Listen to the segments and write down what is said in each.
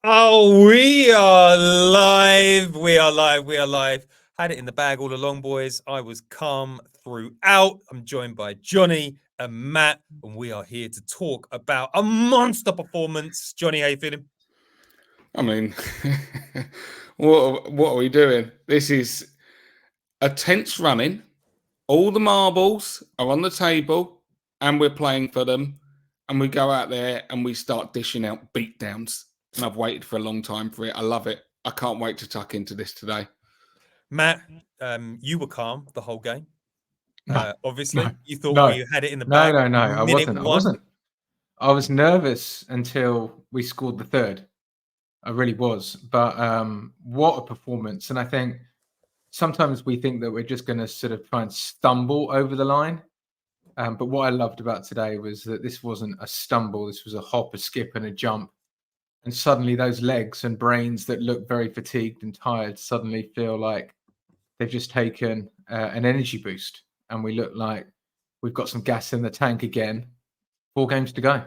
Oh, we are live. We are live. We are live. Had it in the bag all along, boys. I was calm throughout. I'm joined by Johnny and Matt, and we are here to talk about a monster performance. Johnny, how you feeling? I mean, what are we doing? This is a tense running. All the marbles are on the table, and we're playing for them. And we go out there and we start dishing out beatdowns. And I've waited for a long time for it. I love it. I can't wait to tuck into this today. Matt, you were calm the whole game. No, Obviously, you thought no, we had it in the no, bag. no, no. I Minute wasn't. I one. wasn't. I was nervous until we scored the third. I really was. But what a performance! And I think sometimes we think that we're just going to sort of try and stumble over the line. But what I loved about today was that this wasn't a stumble. This was a hop, a skip, and a jump. And suddenly those legs and brains that look very fatigued and tired suddenly feel like they've just taken an energy boost. And we look like we've got some gas in the tank again. 4 games to go.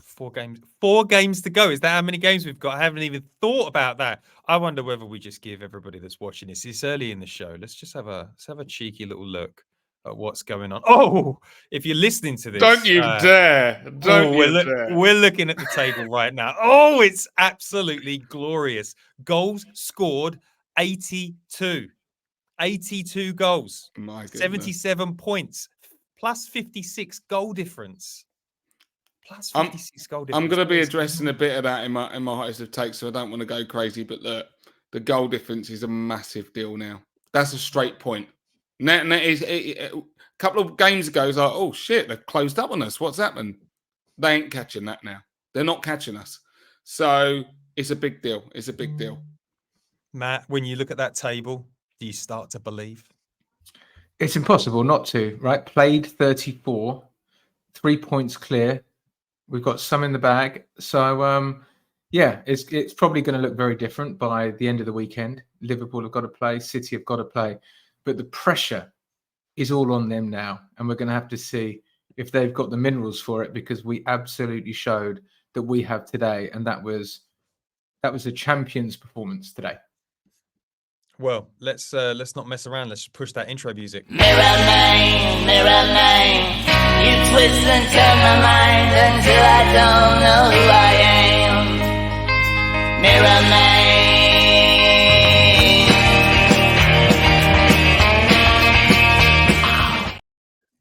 4 games. 4 games to go. Is that how many games we've got? I haven't even thought about that. I wonder whether we just give everybody that's watching this. It's early in the show. Let's have a cheeky little look at what's going on. Oh, if you're listening to this, Don't you dare! Don't dare! We're looking at the table right now. Oh, it's absolutely glorious. Goals scored 82. 82 goals. My goodness. 77 points. Plus 56 goal difference. Plus 56 goal difference. I'm going to be addressing a bit of that in my hottest of takes, so I don't want to go crazy. But the goal difference is a massive deal now. That's a straight point. And that is a couple of games ago. It's like, oh shit, they've closed up on us. What's happened? They ain't catching that now. They're not catching us. So it's a big deal. It's a big deal. Matt, when you look at that table, do you start to believe? It's impossible not to, right? Played 34, 3 points clear. We've got some in the bag. So, yeah, it's probably going to look very different by the end of the weekend. Liverpool have got to play. City have got to play. But the pressure is all on them now. And we're going to have to see if they've got the minerals for it, because we absolutely showed that we have today. And that was a champion's performance today. Well, let's not mess around. Let's push that intro music. Mirror man, you twist and turn my mind until I don't know who I am. Mirror man.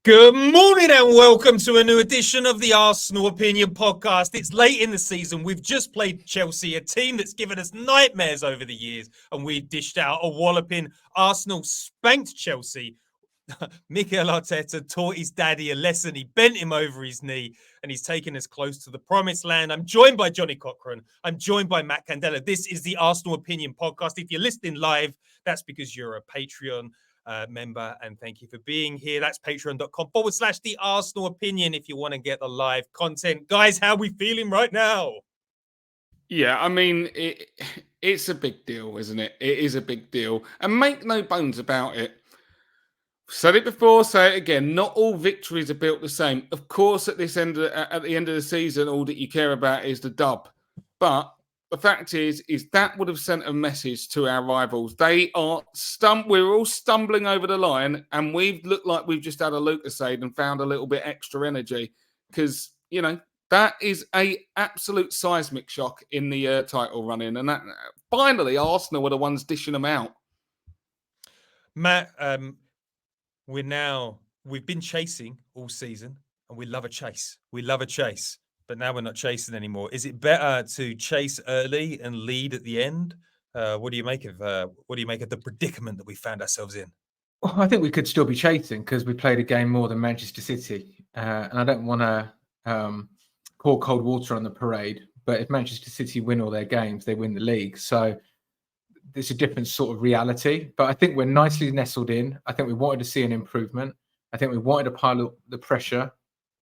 Good morning and welcome to a new edition of the Arsenal Opinion Podcast. It's late in the season. We've just played Chelsea, a team that's given us nightmares over the years, and we dished out a walloping. Arsenal spanked Chelsea. Mikel Arteta taught his daddy a lesson. He bent him over his knee, and he's taken us close to the promised land. I'm joined by Johnny Cochran. I'm joined by Matt Candela. This is the Arsenal Opinion Podcast. If you're listening live, that's because you're a Patreon member, and thank you for being here. That's patreon.com/the Arsenal Opinion if you want to get the live content. Guys, how are we feeling right now? Yeah, I mean, it's a big deal, isn't it? It is a big deal. And make no bones about it. Said it before, say it again. Not all victories are built the same. Of course, at the end of the season, all that you care about is the dub. But the fact is that would have sent a message to our rivals. They are we're all stumbling over the line, and we've looked like we've just had a Lucasade and found a little bit extra energy, because that is a absolute seismic shock in the title running, and that finally Arsenal were the ones dishing them out. Matt, we've been chasing all season, and we love a chase. We love a chase. But now we're not chasing anymore. Is it better to chase early and lead at the end? What do you make of the predicament that we found ourselves in? Well, I think we could still be chasing because we played a game more than Manchester City, and I don't want to pour cold water on the parade. But if Manchester City win all their games, they win the league. So it's a different sort of reality. But I think we're nicely nestled in. I think we wanted to see an improvement. I think we wanted to pile up the pressure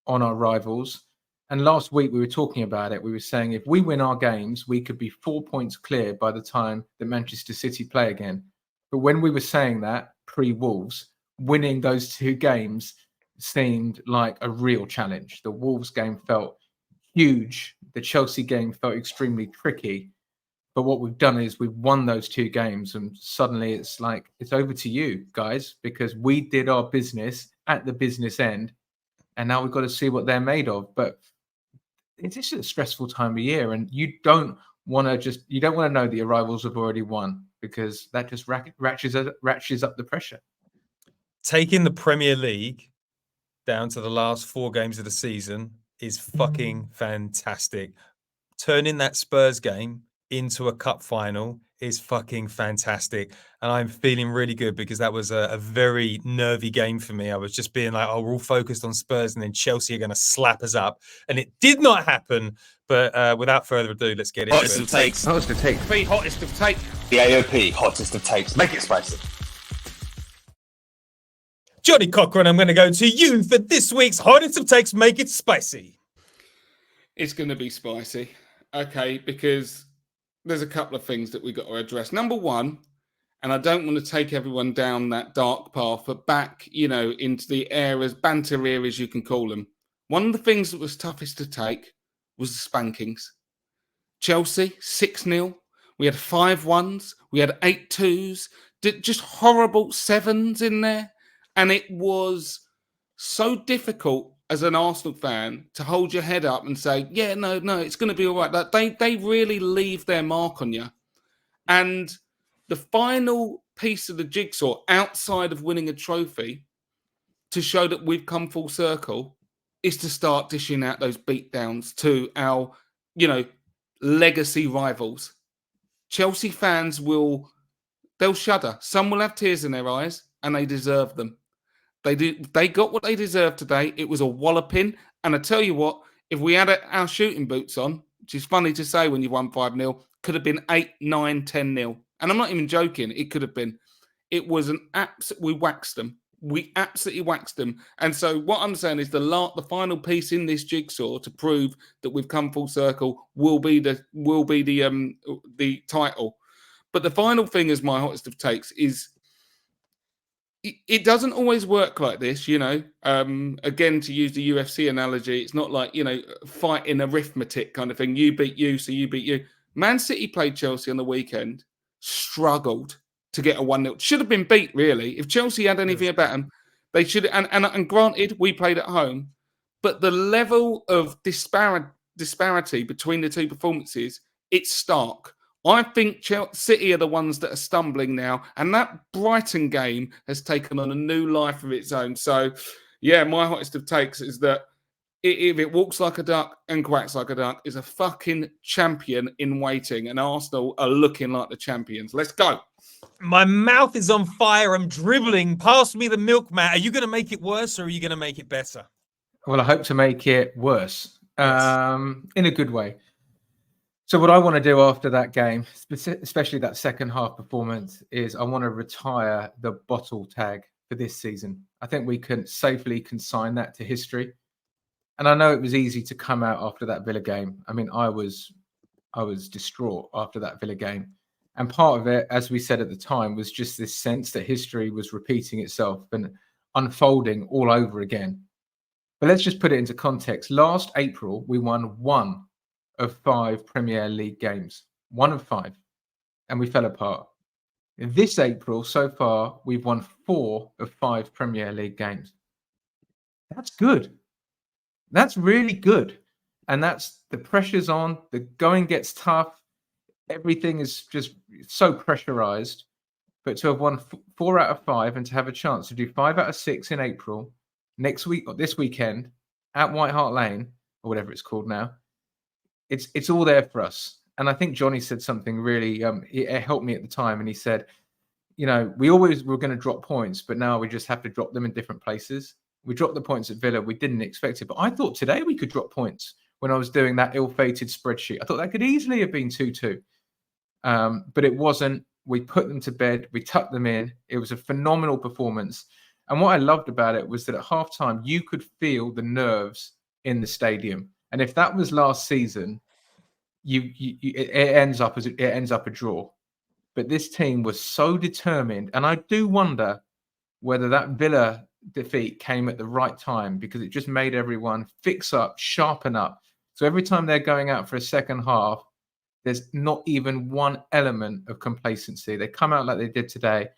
on our rivals. And last week we were talking about it. We were saying if we win our games, we could be 4 points clear by the time that Manchester City play again. But when we were saying that pre-Wolves, winning those 2 games seemed like a real challenge. The Wolves game felt huge. The Chelsea game felt extremely tricky. But what we've done is we've won those 2 games, and suddenly it's like, it's over to you guys, because we did our business at the business end, and now we've got to see what they're made of. But it's just a stressful time of year, and you don't want to know the arrivals have already won, because that just ratchets up the pressure. Taking the Premier League down to the last 4 games of the season is fucking fantastic. Turning that Spurs game into a cup final is fucking fantastic. And I'm feeling really good, because that was a very nervy game for me. I was just being like, oh, we're all focused on Spurs and then Chelsea are going to slap us up. And it did not happen. But without further ado, let's get into it. Hottest of takes. Hottest of takes. The hottest of take. The AOP, hottest of takes. Make it spicy. Johnny Cochran, I'm going to go to you for this week's hottest of takes. Make it spicy. It's going to be spicy. Okay, because there's a couple of things that we got to address. Number one, and I don't want to take everyone down that dark path, but back, into the eras, banter eras, you can call them. One of the things that was toughest to take was the spankings. Chelsea, 6-0. We had 5-1s. We had 8-2s. Just horrible 7s in there. And it was so difficult as an Arsenal fan to hold your head up and say, yeah, no, it's going to be all right. Like, they really leave their mark on you. And the final piece of the jigsaw outside of winning a trophy to show that we've come full circle is to start dishing out those beatdowns to our, legacy rivals. Chelsea fans they'll shudder. Some will have tears in their eyes, and they deserve them. They got what they deserved today. It was a walloping. And I tell you what, if we had our shooting boots on, which is funny to say when you won 5-0, could have been 8, 9, 10-0. And I'm not even joking. It could have been. It was we waxed them. We absolutely waxed them. And so what I'm saying is the final piece in this jigsaw to prove that we've come full circle will be the title. But the final thing as my hottest of takes is, it doesn't always work like this, Again, to use the UFC analogy, it's not like, fighting arithmetic kind of thing. You beat you, so you beat you. Man City played Chelsea on the weekend, struggled to get a 1-0. Should have been beat, really. If Chelsea had anything about them, they should. And granted, we played at home, but the level of disparity between the 2 performances, it's stark. I think City are the ones that are stumbling now, and that Brighton game has taken on a new life of its own. So, yeah, my hottest of takes is that if it walks like a duck and quacks like a duck, is a fucking champion in waiting, and Arsenal are looking like the champions. Let's go. My mouth is on fire. I'm dribbling. Pass me the milk, Matt. Are you going to make it worse, or are you going to make it better? Well, I hope to make it worse, in a good way. So what I want to do after that game, especially that second half performance, is I want to retire the bottle tag for this season. I think we can safely consign that to history. And I know it was easy to come out after that Villa game. I mean, I was distraught after that Villa game. And part of it, as we said at the time, was just this sense that history was repeating itself and unfolding all over again. But let's just put it into context. Last April, we won 1 of 5 Premier League games. 1 of 5. And we fell apart. This April, so far, we've won 4 of 5 Premier League games. That's good. That's really good. And that's the pressure's on. The going gets tough. Everything is just so pressurized. But to have won 4 out of 5 and to have a chance to do 5 out of 6 in April, next week or this weekend at White Hart Lane, or whatever it's called now, it's all there for us. And I think Johnny said something really, it helped me at the time. And he said, we always were going to drop points, but now we just have to drop them in different places. We dropped the points at Villa. We didn't expect it. But I thought today we could drop points when I was doing that ill-fated spreadsheet. I thought that could easily have been 2-2. But it wasn't. We put them to bed. We tucked them in. It was a phenomenal performance. And what I loved about it was that at halftime, you could feel the nerves in the stadium. And if that was last season, it ends up a draw. But this team was so determined, and I do wonder whether that Villa defeat came at the right time, because it just made everyone fix up, sharpen up, So every time they're going out for a second half, there's not even one element of complacency. They come out like they did today.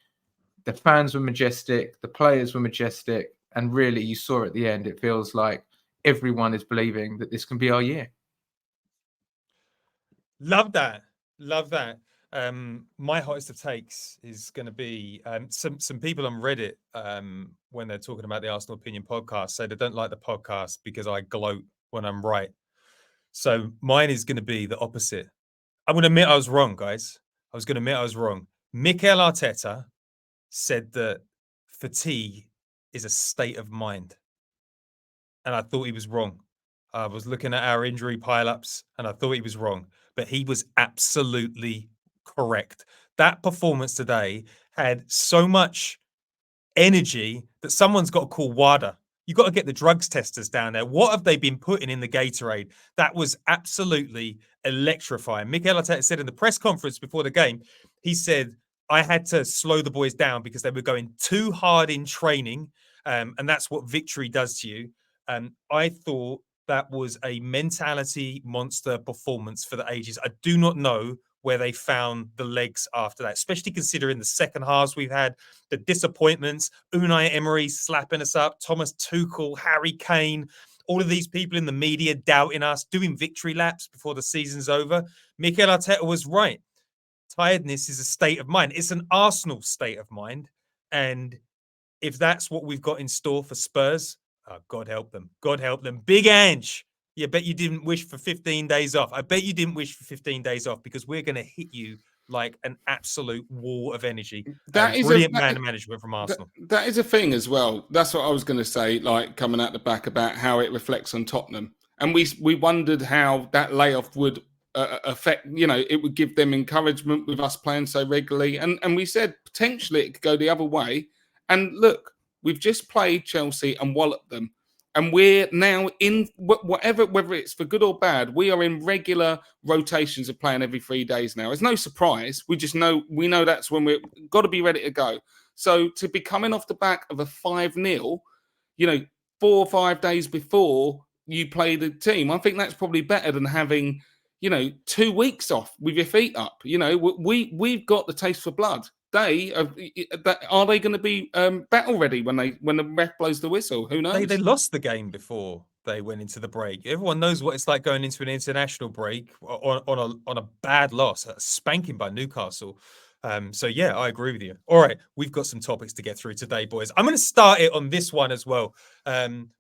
The fans were majestic, the players were majestic, and really, you saw at the end, it feels like everyone is believing that this can be our year. Love that. Love that. My hottest of takes is going to be some people on Reddit when they're talking about the Arsenal Opinion podcast say they don't like the podcast because I gloat when I'm right. So mine is going to be the opposite. I'm going to admit I was wrong, guys. I was going to admit I was wrong. Mikel Arteta said that fatigue is a state of mind. And I thought he was wrong. I was looking at our injury pileups and I thought he was wrong. But he was absolutely correct. That performance today had so much energy that someone's got to call WADA. You've got to get the drugs testers down there. What have they been putting in the Gatorade? That was absolutely electrifying. Mikel Arteta said in the press conference before the game, he said, I had to slow the boys down because they were going too hard in training. And that's what victory does to you. I thought that was a mentality monster performance for the ages. I do not know where they found the legs after that, especially considering the second halves we've had, the disappointments, Unai Emery slapping us up, Thomas Tuchel, Harry Kane, all of these people in the media doubting us, doing victory laps before the season's over. Mikel Arteta was right. Tiredness is a state of mind. It's an Arsenal state of mind. And if that's what we've got in store for Spurs, God help them. God help them. Big Ange. Yeah, bet you didn't wish for 15 days off. I bet you didn't wish for 15 days off because we're going to hit you like an absolute wall of energy. That is brilliant man management from Arsenal. That is a thing as well. That's what I was going to say, like coming out the back about how it reflects on Tottenham. And we wondered how that layoff would affect, it would give them encouragement with us playing so regularly. And we said potentially it could go the other way. And look, we've just played Chelsea and walloped them. And we're now in whatever, whether it's for good or bad, we are in regular rotations of playing every 3 days now. It's no surprise. We know that's when we've got to be ready to go. So to be coming off the back of a 5-0, 4 or 5 days before you play the team, I think that's probably better than having, 2 weeks off with your feet up. We've got the taste for blood. Are they going to be battle ready when the ref blows the whistle? Who knows? They lost the game before they went into the break. Everyone knows what it's like going into an international break on a bad loss, a spanking by Newcastle. So yeah, I agree with you. All right, we've got some topics to get through today, boys. I'm going to start it on this one as well.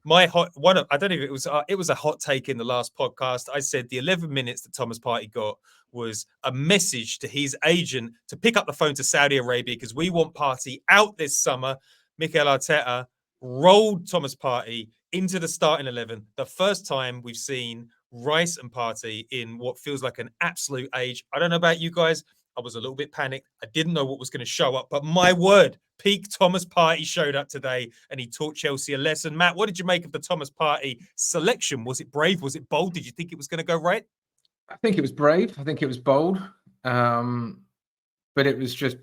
My hot one. I don't know if it was a hot take in the last podcast. I said the 11 minutes that Thomas Partey got was a message to his agent to pick up the phone to Saudi Arabia because we want Partey out this summer. Mikel Arteta rolled Thomas Partey into the starting 11. The first time we've seen Rice and Partey in what feels like an absolute age. I don't know about you guys. I was a little bit panicked. I didn't know what was going to show up, but my word, peak Thomas Partey showed up today and he taught Chelsea a lesson. Matt, what did you make of the Thomas Partey selection? Was it brave? Was it bold? Did you think it was going to go right? I think it was brave. I think it was bold. But it was just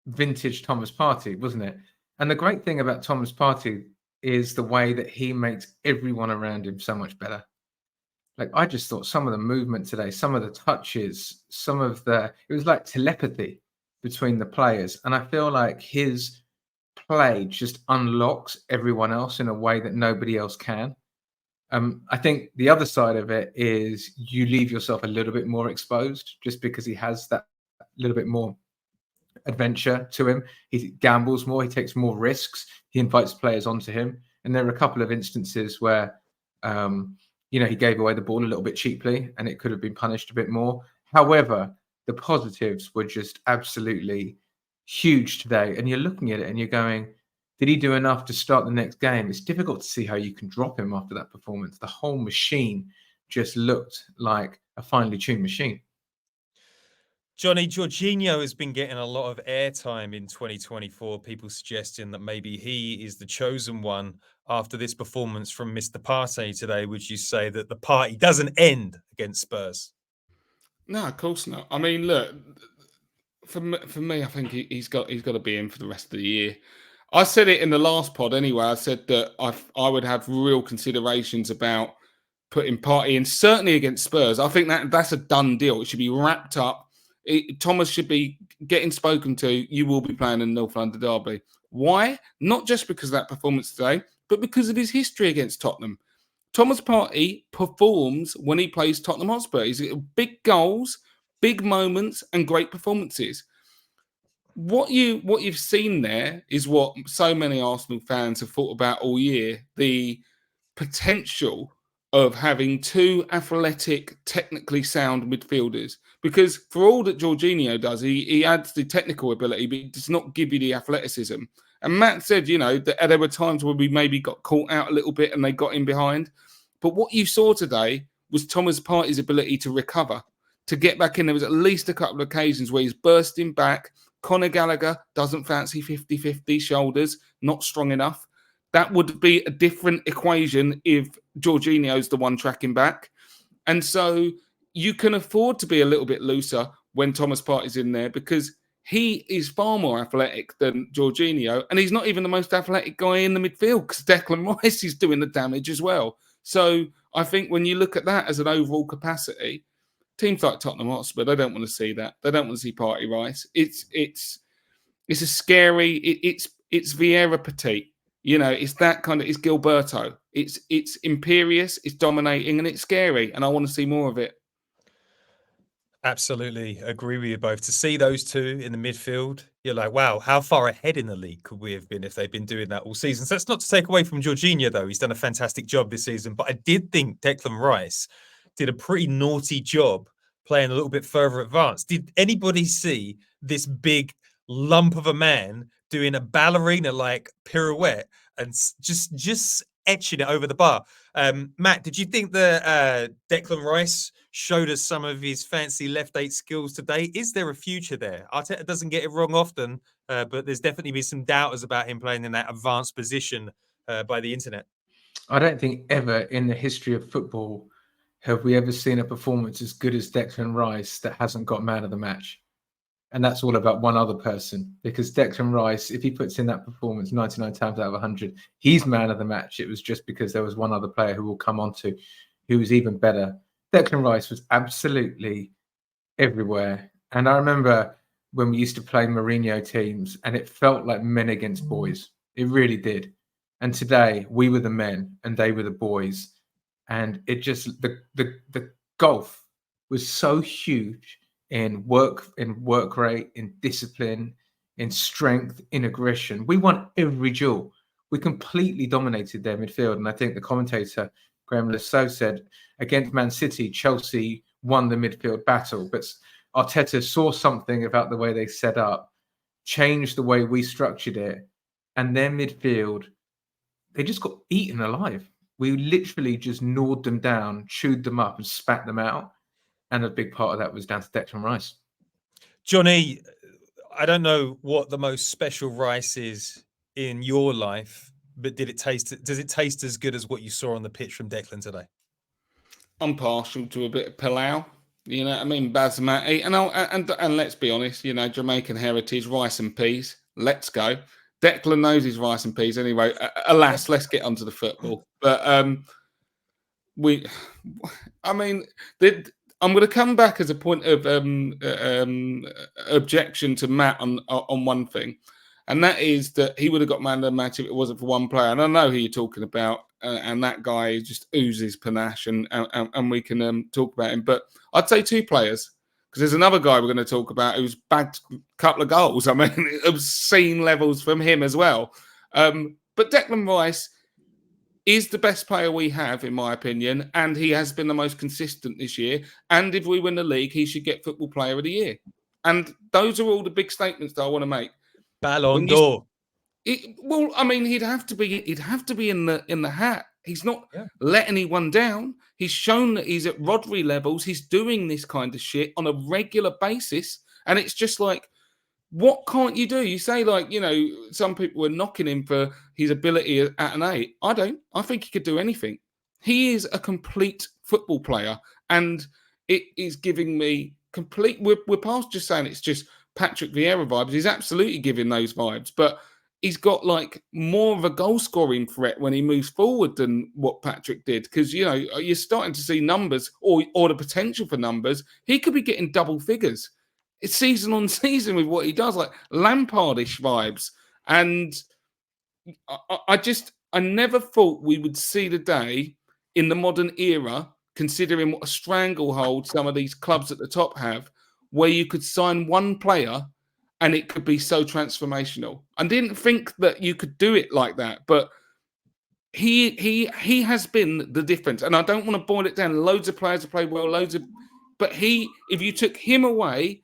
vintage Thomas Partey, wasn't it? And the great thing about Thomas Partey is the way that he makes everyone around him so much better. Like, I just thought some of the movement today, some of the touches, it was like telepathy between the players. And I feel like his play just unlocks everyone else in a way that nobody else can. I think the other side of it is you leave yourself a little bit more exposed just because he has that little bit more adventure to him. He gambles more, he takes more risks, he invites players onto him. And there are a couple of instances where, he gave away the ball a little bit cheaply and it could have been punished a bit more. However, the positives were just absolutely huge today. And you're looking at it and you're going, did he do enough to start the next game? It's difficult to see how you can drop him after that performance. The whole machine just looked like a finely tuned machine. Johnny, Jorginho has been getting a lot of airtime in 2024. People suggesting that maybe he is the chosen one after this performance from Mr. Partey today. Would you say that the party doesn't end against Spurs? No, of course not. I mean, look, for me, I think he's got to be in for the rest of the year. I said it in the last pod anyway. I said that I would have real considerations about putting Partey in, certainly against Spurs. I think that's a done deal. It should be wrapped up. Thomas should be getting spoken to. You will be playing in North London derby. Why? Not just because of that performance today, but because of his history against Tottenham. Thomas Partey performs when he plays Tottenham Hotspur. He's got big goals, big moments, and great performances. What you've seen there is what so many Arsenal fans have thought about all year: the potential of having two athletic, technically sound midfielders. Because for all that Jorginho does, he adds the technical ability, but he does not give you the athleticism. And Matt said, that there were times where we maybe got caught out a little bit and they got in behind. But what you saw today was Thomas Partey's ability to recover, to get back in. There was at least a couple of occasions where he's bursting back. Conor Gallagher doesn't fancy 50-50 shoulders, not strong enough. That would be a different equation if Jorginho's the one tracking back. And so you can afford to be a little bit looser when Thomas Partey's in there because he is far more athletic than Jorginho. And he's not even the most athletic guy in the midfield because Declan Rice is doing the damage as well. So I think when you look at that as an overall capacity, teams like Tottenham Hotspur, they don't want to see that. They don't want to see Partey Rice. It's a scary, it's Vieira Petit. It's that kind of, it's Gilberto. It's imperious, it's dominating, and it's scary. And I want to see more of it. Absolutely agree with you both. To see those two in the midfield, you're like, wow, how far ahead in the league could we have been if they'd been doing that all season? So that's not to take away from Jorginho, though. He's done a fantastic job this season. But I did think Declan Rice did a pretty naughty job playing a little bit further advanced. Did anybody see this big lump of a man doing a ballerina-like pirouette and just etching it over the bar? Matt, did you think that Declan Rice showed us some of his fancy left eight skills today? Is there a future there? Arteta doesn't get it wrong often, but there's definitely been some doubters about him playing in that advanced position by the internet. I don't think ever in the history of football have we ever seen a performance as good as Declan Rice that hasn't got man of the match. And that's all about one other person, because Declan Rice, if he puts in that performance 99 times out of 100, he's man of the match. It was just because there was one other player who we'll come on to who was even better. Declan Rice was absolutely everywhere. And I remember when we used to play Mourinho teams and it felt like men against boys. It really did. And today we were the men and they were the boys. And it just, the gulf was so huge in work rate, in discipline, in strength, in aggression. We won every duel. We completely dominated their midfield. And I think the commentator, Graham Lasseau, said against Man City, Chelsea won the midfield battle. But Arteta saw something about the way they set up, changed the way we structured it, and their midfield, they just got eaten alive. We literally just gnawed them down, chewed them up, and spat them out. And a big part of that was down to Declan Rice. Johnny, I don't know what the most special rice is in your life, but does it taste as good as what you saw on the pitch from Declan today? I'm partial to a bit of pilau. You know what I mean? Basmati. And let's be honest, Jamaican heritage, rice and peas. Let's go. Declan knows his rice and peas anyway. Alas, let's get onto the football. But I'm going to come back as a point of objection to Matt on one thing, and that is that he would have got man of the match if it wasn't for one player. And I know who you're talking about, and that guy just oozes panache, and we can talk about him. But I'd say two players, because there's another guy we're going to talk about who's bagged a couple of goals. I mean, obscene levels from him as well. But Declan Rice is the best player we have, in my opinion, and he has been the most consistent this year. And if we win the league, he should get Football Player of the Year. And those are all the big statements that I want to make. Ballon d'Or. He'd have to be in the hat. He's not let anyone down. He's shown that he's at Rodri levels. He's doing this kind of shit on a regular basis, and it's just like, what can't you do? You say, some people were knocking him for his ability at an 8. I don't. I think he could do anything. He is a complete football player, and it is giving me complete... We're past just saying it's just Patrick Vieira vibes. He's absolutely giving those vibes, but he's got like more of a goal scoring threat when he moves forward than what Patrick did. Because, you know, you're starting to see numbers or the potential for numbers. He could be getting double figures. It's season on season with what he does, like Lampardish vibes. And I never thought we would see the day in the modern era, considering what a stranglehold some of these clubs at the top have, where you could sign one player and it could be so transformational. I didn't think that you could do it like that, but he has been the difference. And I don't want to boil it down. Loads of players have played well, but if you took him away,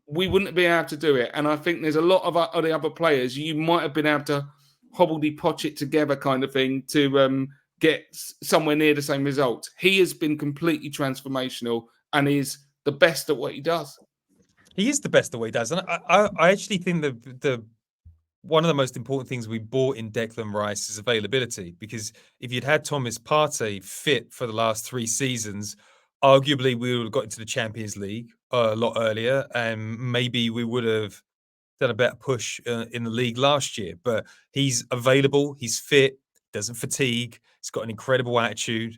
we wouldn't be able to do it. And I think there's a lot of the other players you might have been able to hobbledy-potch it together kind of thing to get somewhere near the same result. He has been completely transformational and is the best at what he does. He is the best at what he does. And I actually think the one of the most important things we bought in Declan Rice is availability, because if you'd had Thomas Partey fit for the last 3 seasons, arguably we would have got into the Champions League a lot earlier, and maybe we would have done a better push in the league last year. But he's available, he's fit, doesn't fatigue, he's got an incredible attitude.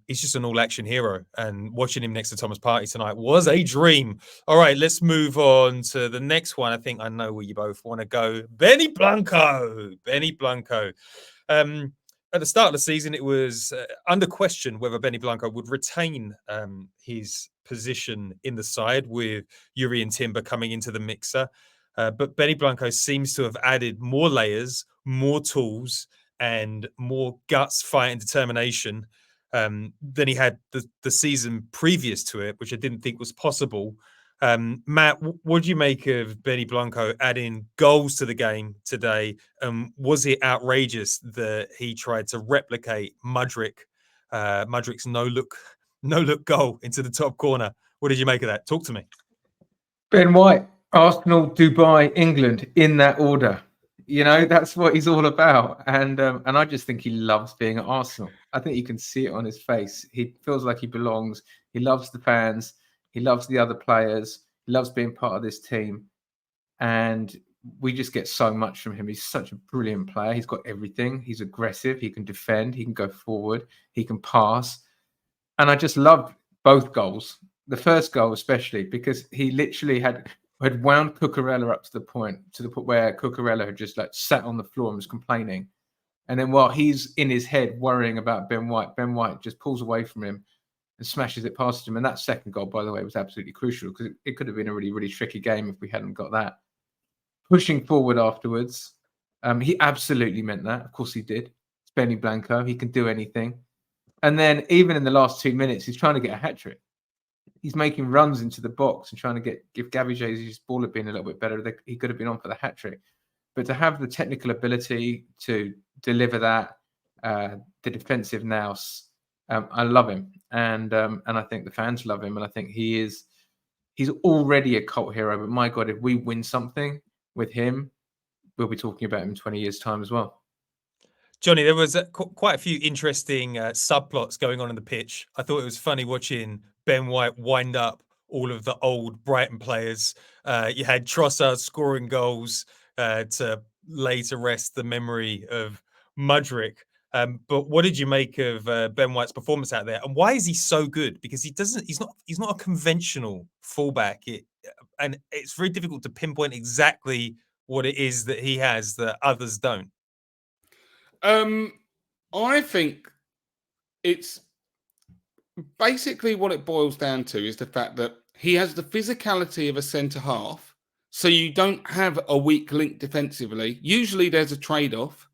He's just an all-action hero, and watching him next to Thomas Partey tonight was a dream. All right, let's move on to the next one. I think I know where you both want to go. Benny Blanco. At the start of the season, it was under question whether Benny Blanco would retain his position in the side with Yuri and Timber coming into the mixer. But Benny Blanco seems to have added more layers, more tools, and more guts, fight, and determination than he had the season previous to it, which I didn't think was possible. Matt, what do you make of Benny Blanco adding goals to the game today? Was it outrageous that he tried to replicate Mudryk's no-look goal into the top corner? What did you make of that? Talk to me. Ben White, Arsenal, Dubai, England, in that order. You know, that's what he's all about. And I just think he loves being at Arsenal. I think you can see it on his face. He feels like he belongs. He loves the fans. He loves the other players. He loves being part of this team. And we just get so much from him. He's such a brilliant player. He's got everything. He's aggressive. He can defend. He can go forward. He can pass. And I just love both goals. The first goal especially, because he literally had wound Cucurella up to the point where Cucurella had just like sat on the floor and was complaining. And then while he's in his head worrying about Ben White just pulls away from him and smashes it past him. And that second goal, by the way, was absolutely crucial, because it could have been a really, really tricky game if we hadn't got that. Pushing forward afterwards, he absolutely meant that. Of course he did. It's Benny Blanco. He can do anything. And then even in the last 2 minutes, he's trying to get a hat-trick. He's making runs into the box and trying to give Gabby Jesus' ball had been a little bit better. He could have been on for the hat-trick. But to have the technical ability to deliver that, the defensive nous, I love him. And I think the fans love him. And I think he's already a cult hero. But my God, if we win something with him, we'll be talking about him in 20 years' time as well. Johnny, there was quite a few interesting subplots going on in the pitch. I thought it was funny watching Ben White wind up all of the old Brighton players. You had Trossard scoring goals to lay to rest the memory of Mudryk. But what did you make of Ben White's performance out there, and why is he so good? Because he's not a conventional fullback, and it's very difficult to pinpoint exactly what it is that he has that others don't. I think it's basically what it boils down to is the fact that he has the physicality of a centre half, so you don't have a weak link defensively. Usually there's a trade-off,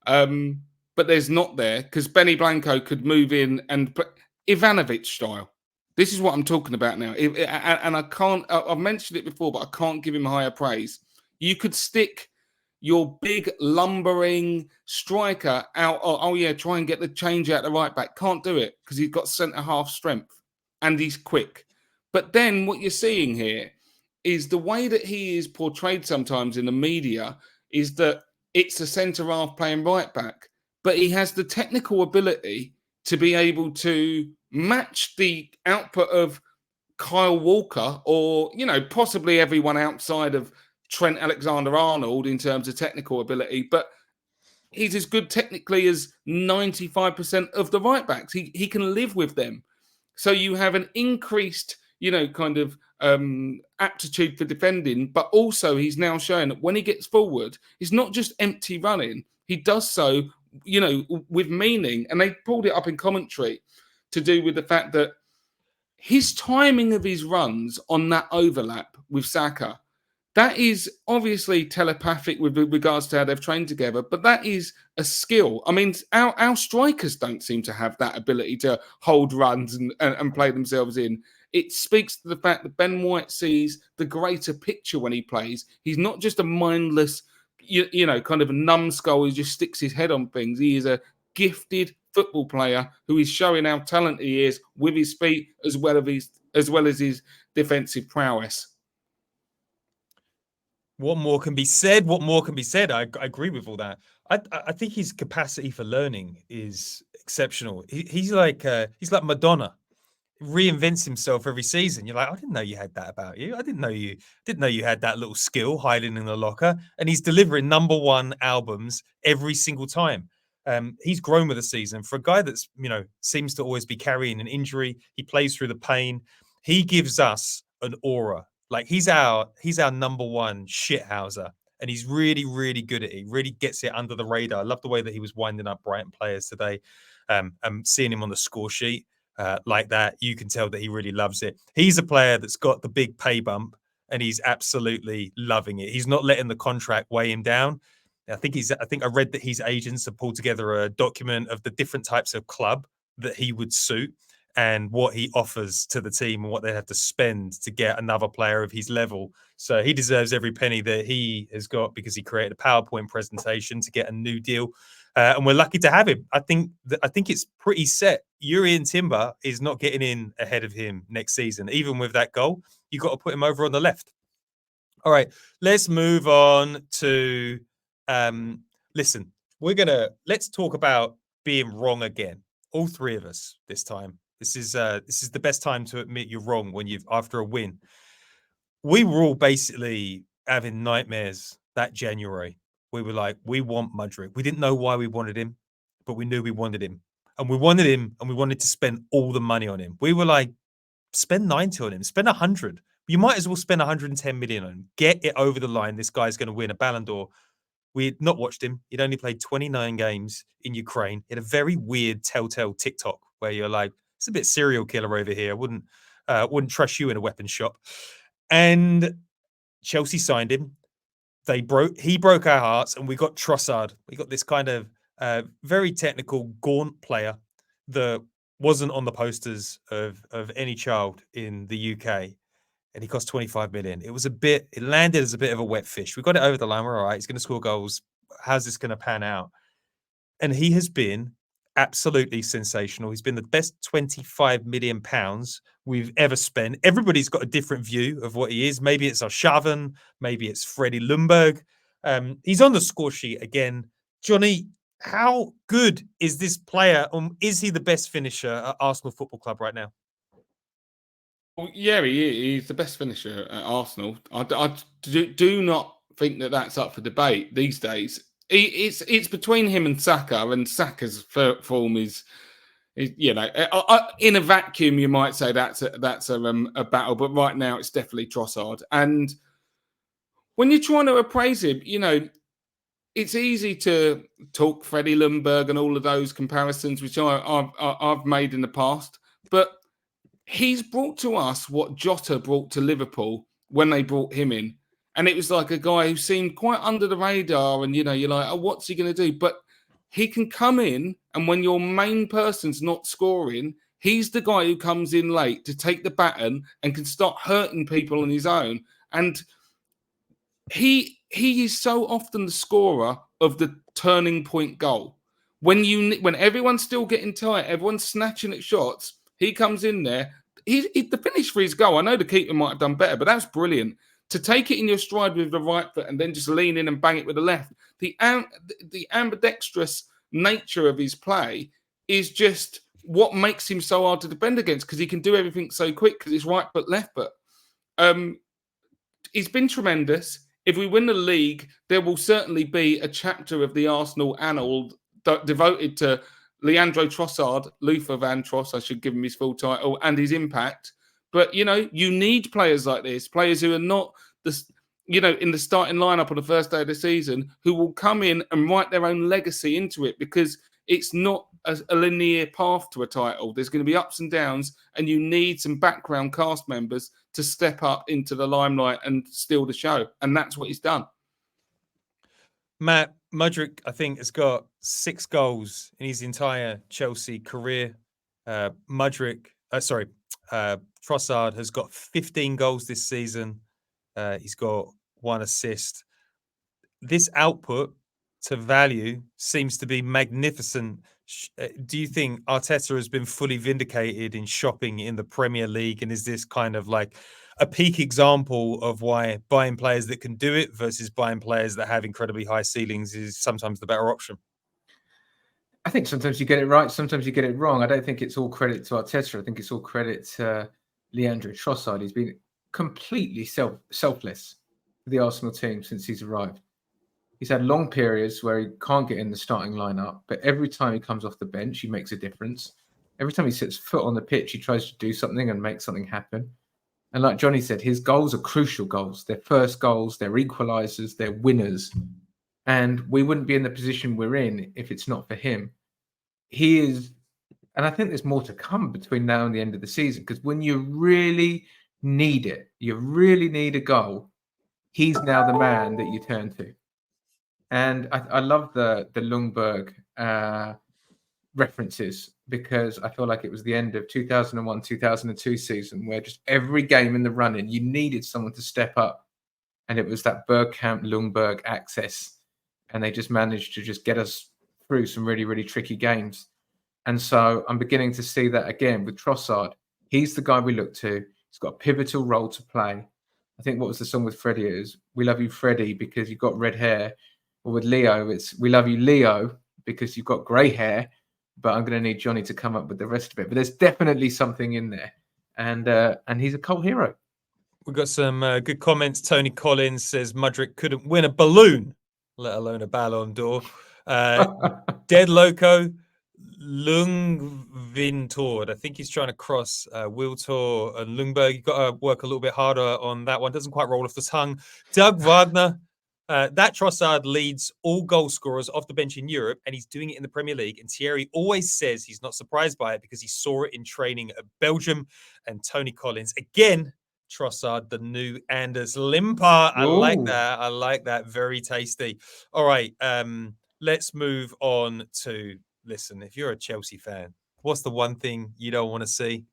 but there's not there, because Benny Blanco could move in and Ivanovic style. This is what I'm talking about now. And I've mentioned it before, but I can't give him higher praise. You could stick your big lumbering striker out. Try and get the change out the right back. Can't do it because he's got centre half strength and he's quick. But then what you're seeing here is the way that he is portrayed sometimes in the media is that it's a centre half playing right back, but he has the technical ability to be able to match the output of Kyle Walker or, possibly everyone outside of Trent Alexander-Arnold in terms of technical ability, but he's as good technically as 95% of the right backs. He can live with them. So you have an increased, kind of aptitude for defending, but also he's now showing that when he gets forward, it's not just empty running. He does so, with meaning. And they pulled it up in commentary to do with the fact that his timing of his runs on that overlap with Saka, that is obviously telepathic with regards to how they've trained together, but that is a skill. I mean, our strikers don't seem to have that ability to hold runs and play themselves in. It speaks to the fact that Ben White sees the greater picture when he plays. He's not just a mindless, kind of a numbskull who just sticks his head on things. He is a gifted football player who is showing how talented he is with his feet as well as his defensive prowess. What more can be said? What more can be said? I agree with all that. I think his capacity for learning is exceptional. He's like Madonna, reinvents himself every season. You're like, I didn't know you had that about you. I didn't know you had that little skill hiding in the locker. And he's delivering #1 albums every single time. He's grown with the season. For a guy that's seems to always be carrying an injury, he plays through the pain. He gives us an aura. Like he's our #1 shithouser, and he's really, really good at it. He really gets it under the radar. I love the way that he was winding up Brighton players today. Seeing him on the score sheet like that, you can tell that he really loves it. He's a player that's got the big pay bump, and he's absolutely loving it. He's not letting the contract weigh him down. I think I read that his agents have pulled together a document of the different types of club that he would suit, and what he offers to the team and what they have to spend to get another player of his level. So he deserves every penny that he has got because he created a PowerPoint presentation to get a new deal. And we're lucky to have him. I think it's pretty set. Jurrien Timber is not getting in ahead of him next season. Even with that goal, you've got to put him over on the left. All right, let's move on to, let's talk about being wrong again. All three of us this time. This is the best time to admit you're wrong after a win. We were all basically having nightmares that January. We were like, we want Mudryk. We didn't know why we wanted him, but we knew we wanted him. And we wanted him, and we wanted to spend all the money on him. We were like, spend 90 on him, spend 100. You might as well spend 110 million on him. Get it over the line. This guy's going to win a Ballon d'Or. We had not watched him. He'd only played 29 games in Ukraine. He had a very weird telltale TikTok where you're like, it's a bit serial killer over here. I wouldn't trust you in a weapons shop. And Chelsea signed him. He broke our hearts, and we got Trossard. We got this kind of very technical, gaunt player that wasn't on the posters of any child in the UK. And he cost 25 million. It landed as a bit of a wet fish. We got it over the line. We're all right. He's going to score goals. How's this going to pan out? And he has been absolutely sensational. He's been the best 25 million pounds we've ever spent. Everybody's got a different view of what he is. Maybe it's Arshavin. Maybe it's Freddie Ljungberg. He's on the score sheet again. Johnny, how good is this player? Is he the best finisher at Arsenal Football Club right now? Well, yeah, he's the best finisher at Arsenal. I do not think that that's up for debate these days. It's between him and Saka, and Saka's form is in a vacuum you might say that's a battle, but right now it's definitely Trossard. And when you're trying to appraise him, it's easy to talk Freddie Ljungberg and all of those comparisons, which I've made in the past, but he's brought to us what Jota brought to Liverpool when they brought him in. And it was like a guy who seemed quite under the radar, and, you're like, oh, what's he going to do? But he can come in, and when your main person's not scoring, he's the guy who comes in late to take the baton and can start hurting people on his own. And he is so often the scorer of the turning point goal. When everyone's still getting tight, everyone's snatching at shots, he comes in there. The finish for his goal, I know the keeper might have done better, but that's brilliant. To take it in your stride with the right foot and then just lean in and bang it with the left. The ambidextrous nature of his play is just what makes him so hard to defend against, because he can do everything so quick because it's right foot, left foot. He's been tremendous. if we win the league, there will certainly be a chapter of the Arsenal annal devoted to Leandro Trossard, Luther Van Tross, I should give him his full title, and his impact. But, you need players like this, players who are not in the starting lineup on the first day of the season, who will come in and write their own legacy into it, because it's not a linear path to a title. There's going to be ups and downs, and you need some background cast members to step up into the limelight and steal the show. And that's what he's done. Matt, Mudryk, I think, has got 6 goals in his entire Chelsea career. Trossard has got 15 goals this season. He's got 1 assist. This output to value seems to be magnificent. Do you think Arteta has been fully vindicated in shopping in the Premier League? And is this kind of like a peak example of why buying players that can do it versus buying players that have incredibly high ceilings is sometimes the better option? I think sometimes you get it right, sometimes you get it wrong. I don't think it's all credit to Arteta. I think it's all credit to Leandro Trossard. He's been completely selfless for the Arsenal team since he's arrived. He's had long periods where he can't get in the starting lineup, but every time he comes off the bench, he makes a difference. Every time he sets foot on the pitch, he tries to do something and make something happen. And like Johnny said, his goals are crucial goals. They're first goals, they're equalisers, they're winners. And we wouldn't be in the position we're in if it's not for him. He is, and I think there's more to come between now and the end of the season, because when you really need it, you really need a goal, he's now the man that you turn to. And I love the Ljungberg references, because I feel like it was the end of 2001-2002 season where just every game in the run-in, you needed someone to step up. And it was that Bergkamp-Ljungberg access. And they just managed to just get us through some really, really tricky games. And so I'm beginning to see that again with Trossard. He's the guy we look to. He's got a pivotal role to play. I think what was the song with Freddie is, "We love you, Freddie, because you've got red hair." Or with Leo, it's "We love you, Leo, because you've got grey hair, but I'm going to need Johnny to come up with the rest of it." But there's definitely something in there. And he's a cult hero. We've got some good comments. Tony Collins says Mudryk couldn't win a balloon, let alone a Ballon d'Or. Dead Loco, Lungvintord. I think he's trying to cross Wiltor and Ljungberg. You've got to work a little bit harder on that one. Doesn't quite roll off the tongue. Doug Wagner. That Trossard leads all goal scorers off the bench in Europe, and he's doing it in the Premier League. And Thierry always says he's not surprised by it because he saw it in training at Belgium. And Tony Collins, again, Trossard, the new Anders Limpar. I like that. I like that. Very tasty. All right. Let's move on to, listen, if you're a Chelsea fan, what's the one thing you don't want to see?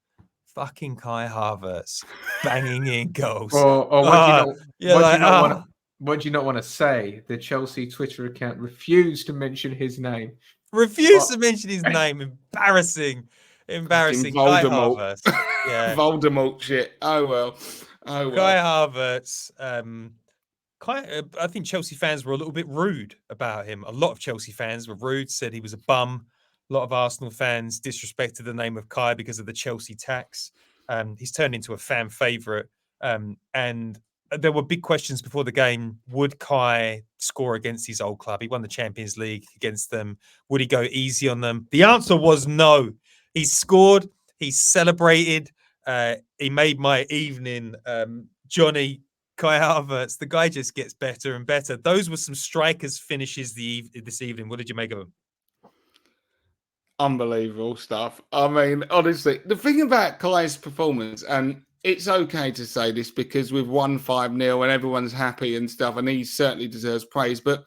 Fucking Kai Havertz banging in goals. Or what do you not want to say? The Chelsea Twitter account refused to mention his name. Refused to mention his name. Embarrassing. Kai Havertz. Yeah. Voldemort shit. Oh well. Kai Havertz. I think Chelsea fans were a little bit rude about him. A lot of Chelsea fans were rude, said he was a bum. A lot of Arsenal fans disrespected the name of Kai because of the Chelsea tax. He's turned into a fan favourite. And there were big questions before the game. Would Kai score against his old club? He won the Champions League against them. Would he go easy on them? The answer was no. He scored. He celebrated. He made my evening. Johnny, Kai Havertz, the guy just gets better and better. Those were some strikers' finishes this evening. What did you make of them? Unbelievable stuff. I mean, honestly, the thing about Kai's performance, and it's okay to say this because we've won 5-0 and everyone's happy and stuff, and he certainly deserves praise, but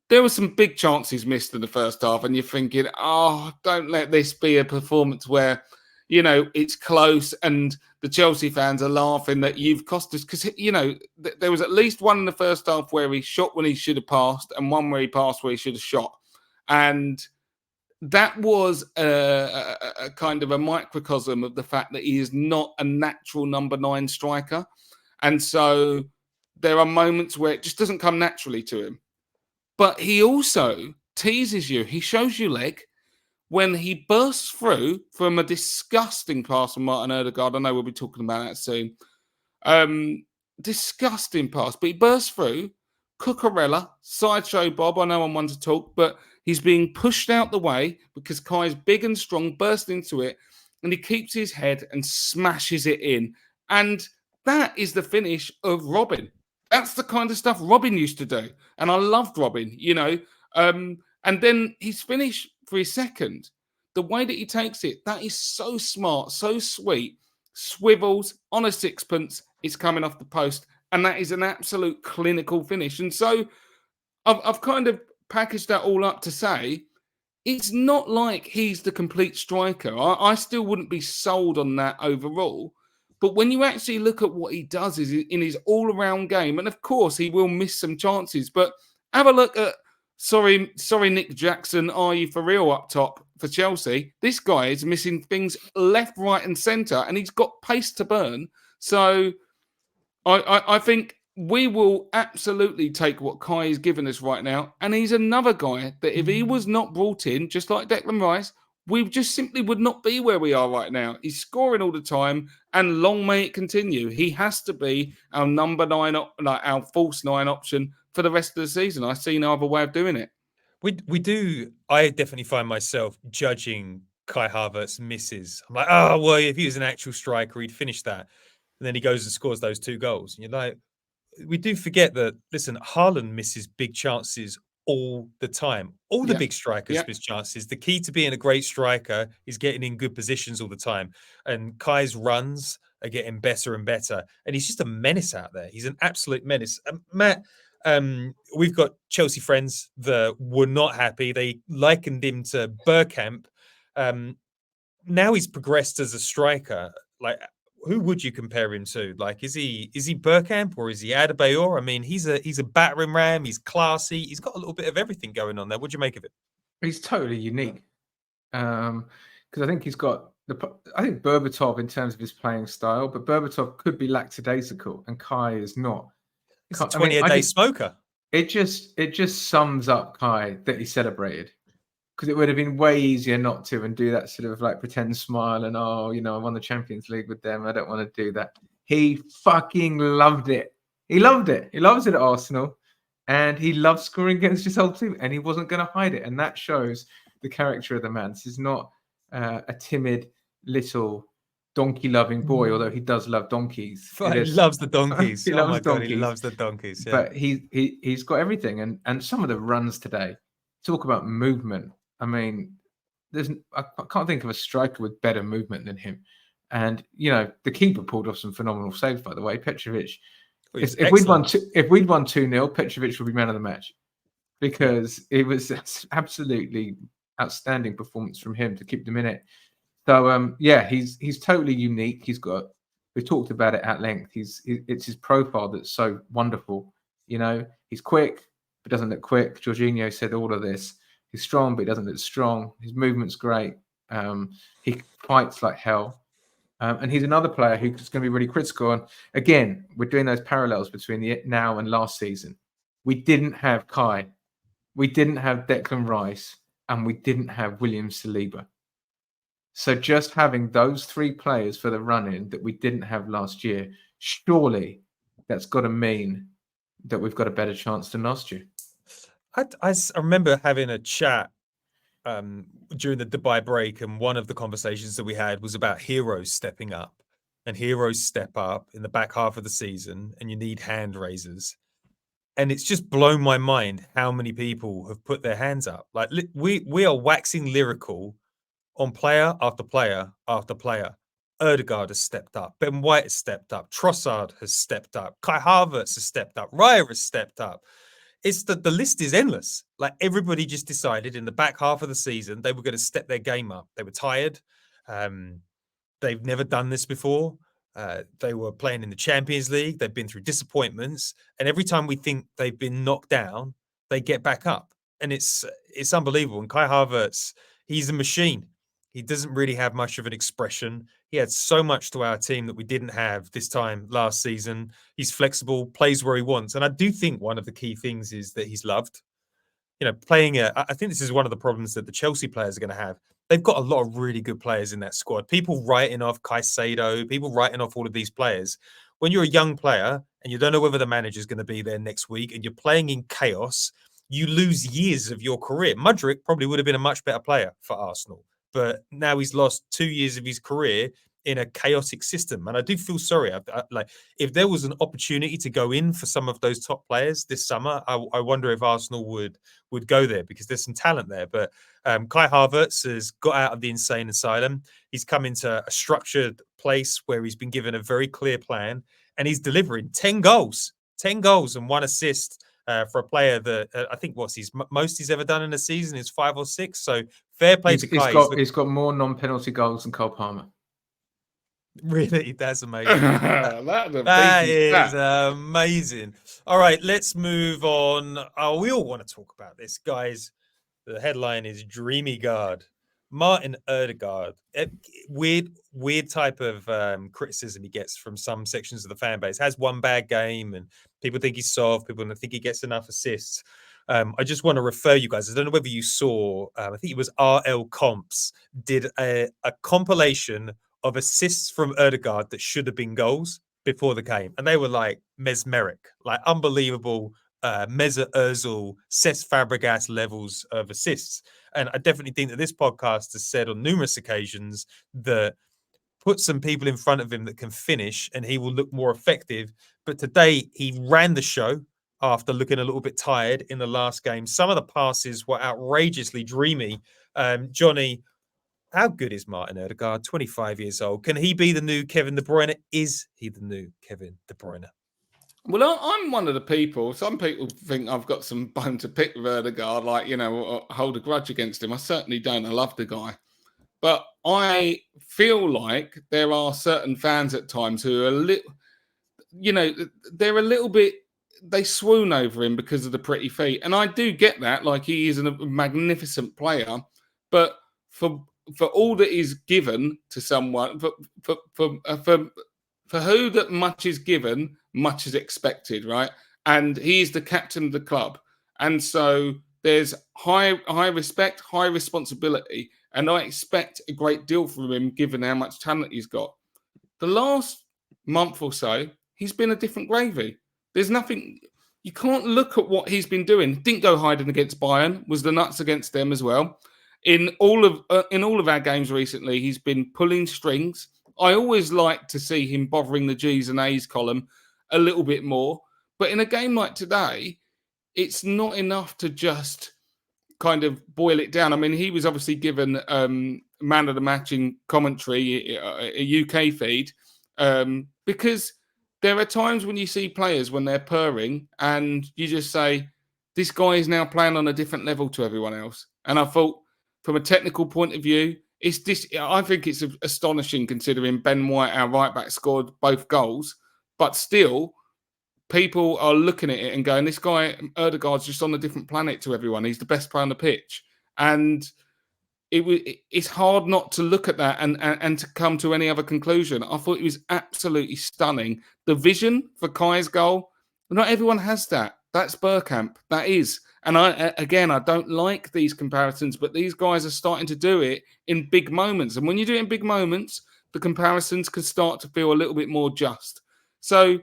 there were some big chances missed in the first half, and you're thinking, oh, don't let this be a performance where, it's close and the Chelsea fans are laughing that you've cost us. Because, there was at least one in the first half where he shot when he should have passed and one where he passed where he should have shot. And that was a kind of a microcosm of the fact that he is not a natural number 9 striker. And so there are moments where it just doesn't come naturally to him. But he also teases you. He shows you leg when he bursts through from a disgusting pass from Martin Odegaard. I know we'll be talking about that soon. disgusting pass, but he bursts through. Cucurella, sideshow Bob. I know I'm one to talk, but he's being pushed out the way because Kai's big and strong, burst into it, and he keeps his head and smashes it in. And that is the finish of Robin. That's the kind of stuff Robin used to do. And I loved Robin, you know. And then his finish for his second, the way that he takes it, that is so smart, so sweet. Swivels on a sixpence, it's coming off the post. And that is an absolute clinical finish. And so I've kind of packaged that all up to say, it's not like he's the complete striker. I still wouldn't be sold on that overall. But when you actually look at what he does is in his all-around game, and of course he will miss some chances, but have a look at, sorry, Nick Jackson, are you for real up top for Chelsea? This guy is missing things left, right and centre, and he's got pace to burn. So I think we will absolutely take what Kai is giving us right now. And he's another guy that if he was not brought in, just like Declan Rice, we just simply would not be where we are right now. He's scoring all the time, and long may it continue. He has to be our number 9, like our false 9 option for the rest of the season. I see no other way of doing it. We do. I definitely find myself judging Kai Havertz misses. I'm like, oh, well, if he was an actual striker, he'd finish that. And then he goes and scores those 2 goals. And you're like, we do forget that, listen, Haaland misses big chances all the time. All the big strikers miss chances. The key to being a great striker is getting in good positions all the time. And Kai's runs are getting better and better. And he's just a menace out there. He's an absolute menace. Matt, we've got Chelsea friends that were not happy. They likened him to Bergkamp. Now he's progressed as a striker. Like, who would you compare him to? Like, is he Bergkamp or is he Adebayor? I mean, he's a battering ram. He's classy. He's got a little bit of everything going on there. What do you make of it? He's totally unique because I think he's got I think Berbatov in terms of his playing style, but Berbatov could be lackadaisical and Kai is not. He's a 20-a-day smoker. It just sums up Kai that he celebrated. Because it would have been way easier not to and do that sort of like pretend smile and, oh, you know, I won the Champions League with them. I don't want to do that. He fucking loved it. He loved it. He loves it at Arsenal. And he loves scoring against his whole team. And he wasn't going to hide it. And that shows the character of the man. This is not a timid little donkey-loving boy, although he does love donkeys. He loves the donkeys. He loves donkeys. He loves the donkeys. Yeah. But he's got everything. And some of the runs today, talk about movement. I mean, I can't think of a striker with better movement than him. And, you know, the keeper pulled off some phenomenal saves, by the way. Petrovic. If we'd won 2-0, Petrovic would be man of the match because it was absolutely outstanding performance from him to keep them in it. So, he's totally unique. We talked about it at length. It's his profile that's so wonderful. You know, he's quick, but doesn't look quick. Jorginho said all of this. He's strong, but he doesn't look strong. His movement's great. He fights like hell. And he's another player who's going to be really critical. And again, we're doing those parallels between the now and last season. We didn't have Kai. We didn't have Declan Rice. And we didn't have William Saliba. So just having those 3 players for the run-in that we didn't have last year, surely that's got to mean that we've got a better chance than last year. I remember having a chat during the Dubai break, and one of the conversations that we had was about heroes stepping up. And heroes step up in the back half of the season, and you need hand raisers. And it's just blown my mind how many people have put their hands up. Like we are waxing lyrical on player after player after player. Odegaard has stepped up. Ben White has stepped up. Trossard has stepped up. Kai Havertz has stepped up. Raya has stepped up. It's the list is endless. Like everybody just decided in the back half of the season they were going to step their game up. They were tired. They've never done this before. They were playing in the Champions League. They've been through disappointments, and every time we think they've been knocked down, they get back up, and it's unbelievable. And Kai Havertz, he's a machine. He doesn't really have much of an expression. He had so much to our team that we didn't have this time last season. He's flexible, plays where he wants. And I do think one of the key things is that he's loved. You know, I think this is one of the problems that the Chelsea players are going to have. they've got a lot of really good players in that squad. People writing off Caicedo, people writing off all of these players. When you're a young player and you don't know whether the manager's going to be there next week and you're playing in chaos, you lose years of your career. Mudryk probably would have been a much better player for Arsenal, but now he's lost 2 years of his career in a chaotic system. And I do feel sorry. Like, if there was an opportunity to go in for some of those top players this summer, I wonder if Arsenal would go there, because there's some talent there. But Kai Havertz has got out of the insane asylum. He's come into a structured place where he's been given a very clear plan, and he's delivering 10 goals and 1 assist. For a player that I think most he's ever done in a season is 5 or 6. So fair play to Kai. He's got more non-penalty goals than Cole Palmer. Really, that's amazing. that is amazing. All right, let's move on. Oh, we all want to talk about this, guys. The headline is Dreamy Guard. Martin Odegaard. Weird type of criticism he gets from some sections of the fan base. Has one bad game and people think he's soft. People don't think he gets enough assists. I just want to refer you guys. I don't know whether you saw, I think it was RL Comps did a compilation of assists from Odegaard that should have been goals before the game. And they were like mesmeric, like unbelievable Mesut Ozil, Cesc Fabregas levels of assists. And I definitely think that this podcast has said on numerous occasions that put some people in front of him that can finish and he will look more effective. But today he ran the show after looking a little bit tired in the last game. Some of the passes were outrageously dreamy. Johnny, how good is Martin Odegaard? 25 years old. Can he be the new Kevin De Bruyne? Is he the new Kevin De Bruyne? Well, I'm one of the people. Some people think I've got some bone to pick with Odegaard, like, hold a grudge against him. I certainly don't. I love the guy. But I feel like there are certain fans at times who are they're a little bit, they swoon over him because of the pretty feet. And I do get that. Like, he is a magnificent player. But for all that is given to someone, for who that much is given, much is expected, right? And he's the captain of the club. And so there's high respect, high responsibility. And I expect a great deal from him, given how much talent he's got. The last month or so, he's been a different gravy. There's nothing, you can't look at what he's been doing. Didn't go hiding against Bayern, was the nuts against them as well. In all of our games recently, he's been pulling strings. I always like to see him bothering the G's and A's column a little bit more. But in a game like today, it's not enough to just kind of boil it down. I mean, he was obviously given man of the match in commentary, a UK feed, because there are times when you see players when they're purring and you just say, this guy is now playing on a different level to everyone else. And I thought, from a technical point of view, I think it's astonishing considering Ben White, our right back, scored both goals, but still people are looking at it and going, this guy, Odegaard's just on a different planet to everyone. He's the best player on the pitch. And it's hard not to look at that and to come to any other conclusion. I thought it was absolutely stunning. The vision for Kai's goal, not everyone has that. That's Bergkamp. That is. And I don't like these comparisons, but these guys are starting to do it in big moments. And when you do it in big moments, the comparisons can start to feel a little bit more just. So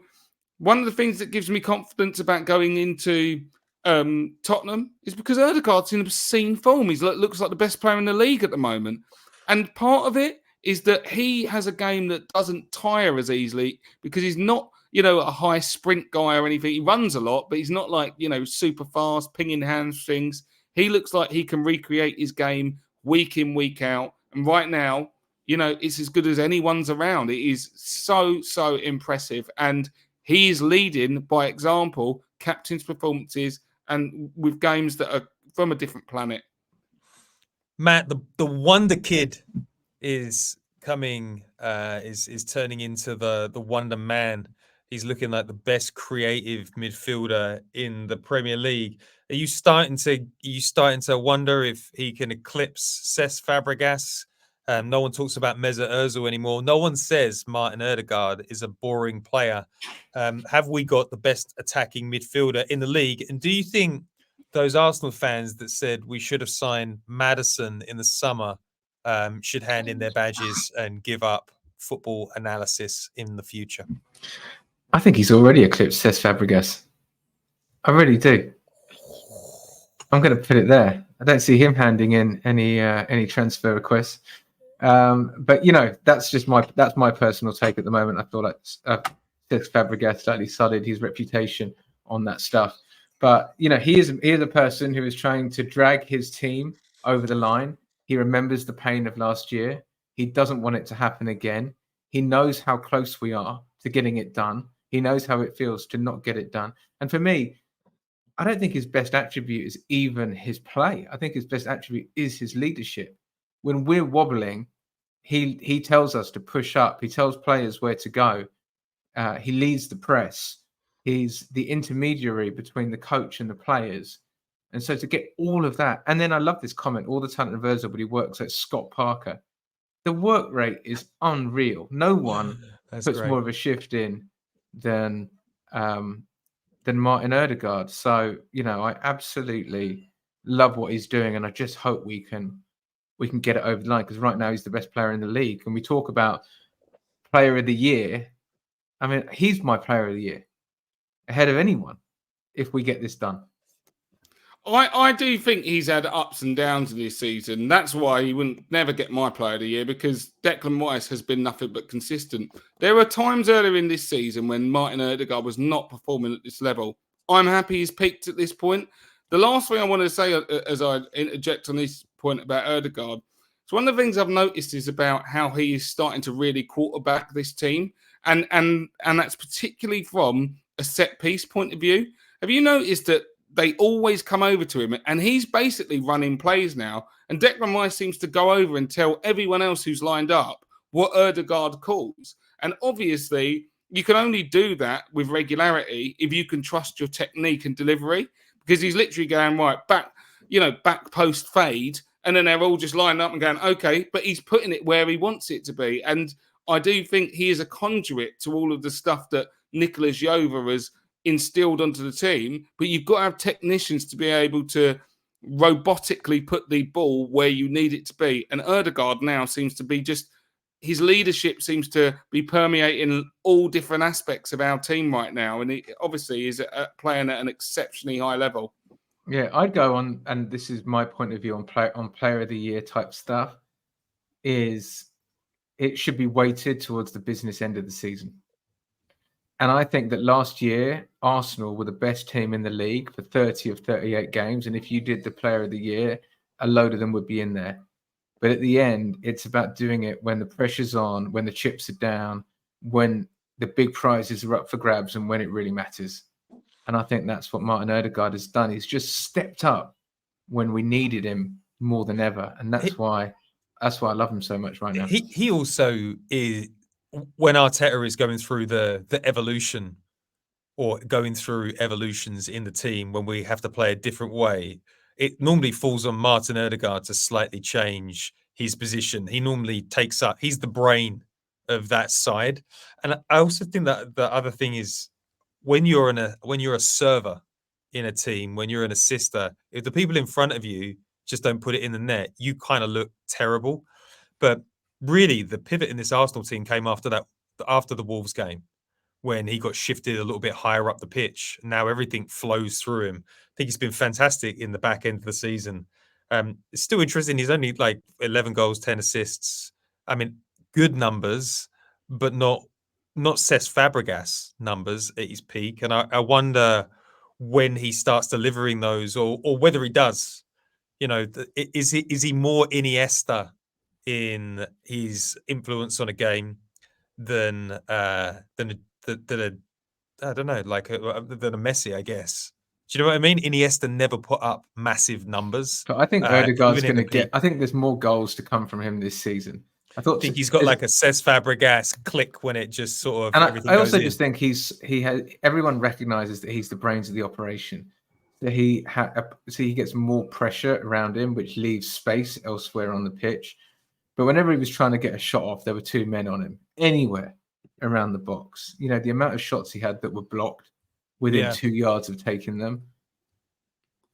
one of the things that gives me confidence about going into Tottenham is because Odegaard's in obscene form. He looks like the best player in the league at the moment. And part of it is that he has a game that doesn't tire as easily because he's not, a high sprint guy or anything. He runs a lot, but he's not like, super fast, pinging hamstrings. He looks like he can recreate his game week in, week out. And right now, it's as good as anyone's around. It is so, so impressive. And he is leading by example, captain's performances, and with games that are from a different planet. Matt, the Wonder Kid is coming, is turning into the Wonder Man. He's looking like the best creative midfielder in the Premier League. Are you starting to wonder if he can eclipse Cesc Fabregas? No one talks about Mesut Ozil anymore. No one says Martin Odegaard is a boring player. Have we got the best attacking midfielder in the league? And do you think those Arsenal fans that said we should have signed Maddison in the summer should hand in their badges and give up football analysis in the future? I think he's already eclipsed Cesc Fabregas. I really do. I'm going to put it there. I don't see him handing in any transfer requests. But that's my personal take at the moment. I feel like Cesc Fabregas slightly sullied his reputation on that stuff. But he is a person who is trying to drag his team over the line. He remembers the pain of last year. He doesn't want it to happen again. He knows how close we are to getting it done. He knows how it feels to not get it done. And for me, I don't think his best attribute is even his play. I think his best attribute is his leadership. When we're wobbling, he tells us to push up. He tells players where to go. He leads the press. He's the intermediary between the coach and the players. And so to get all of that, and then I love this comment, all the talent of Ozil, but he works like Scott Parker. The work rate is unreal. No one puts more of a shift in than Martin Odegaard. So, I absolutely love what he's doing, and I just hope we can get it over the line, because right now he's the best player in the league. And we talk about player of the year. I mean, he's my player of the year, ahead of anyone, if we get this done. I do think he's had ups and downs this season. That's why he wouldn't never get my player of the year, because Declan Rice has been nothing but consistent. There were times earlier in this season when Martin Odegaard was not performing at this level. I'm happy he's peaked at this point. The last thing I want to say as I interject on this point about Odegaard, it's one of the things I've noticed is about how he is starting to really quarterback this team. And that's particularly from a set piece point of view. Have you noticed that they always come over to him, and he's basically running plays now, and Declan Rice seems to go over and tell everyone else who's lined up what Odegaard calls. And obviously, you can only do that with regularity if you can trust your technique and delivery, because he's literally going, right, back post fade, and then they're all just lined up and going, okay, but he's putting it where he wants it to be. And I do think he is a conduit to all of the stuff that Nicolas Jova has instilled onto the team, but you've got to have technicians to be able to robotically put the ball where you need it to be. And Odegaard now seems to be just, his leadership seems to be permeating all different aspects of our team right now. And he obviously is playing at an exceptionally high level. Yeah, I'd go on, and this is my point of view on player of the year type stuff, is it should be weighted towards the business end of the season. And I think that last year, Arsenal were the best team in the league for 30 of 38 games. And if you did the player of the year, a load of them would be in there. But at the end, it's about doing it when the pressure's on, when the chips are down, when the big prizes are up for grabs, and when it really matters. And I think that's what Martin Odegaard has done. He's just stepped up when we needed him more than ever. And that's why I love him so much right now. He also is, when Arteta is going through the evolution, or going through evolutions in the team, when we have to play a different way, it normally falls on Martin Odegaard to slightly change his position. He normally takes up, he's the brain of that side. And I also think that the other thing is, when you're a server in a team, when you're an assister, if the people in front of you just don't put it in the net, you kind of look terrible. But really, the pivot in this Arsenal team came after the Wolves game, when he got shifted a little bit higher up the pitch. Now everything flows through him. I think he's been fantastic in the back end of the season. It's still interesting. He's only like 11 goals, 10 assists. I mean, good numbers, but not Cesc Fabregas numbers at his peak. And I wonder when he starts delivering those, or whether he does. Is he more Iniesta in his influence on a game than I don't know, than a Messi, I guess. Do you know what I mean? Iniesta never put up massive numbers. But I think Odegaard's going to get. I think there's more goals to come from him this season. I think he's got like a Cesc Fabregas click when it just sort of. And I also just think everyone recognizes that he's the brains of the operation. That he gets more pressure around him, which leaves space elsewhere on the pitch. But whenever he was trying to get a shot off, there were two men on him anywhere around the box. The amount of shots he had that were blocked within 2 yards of taking them.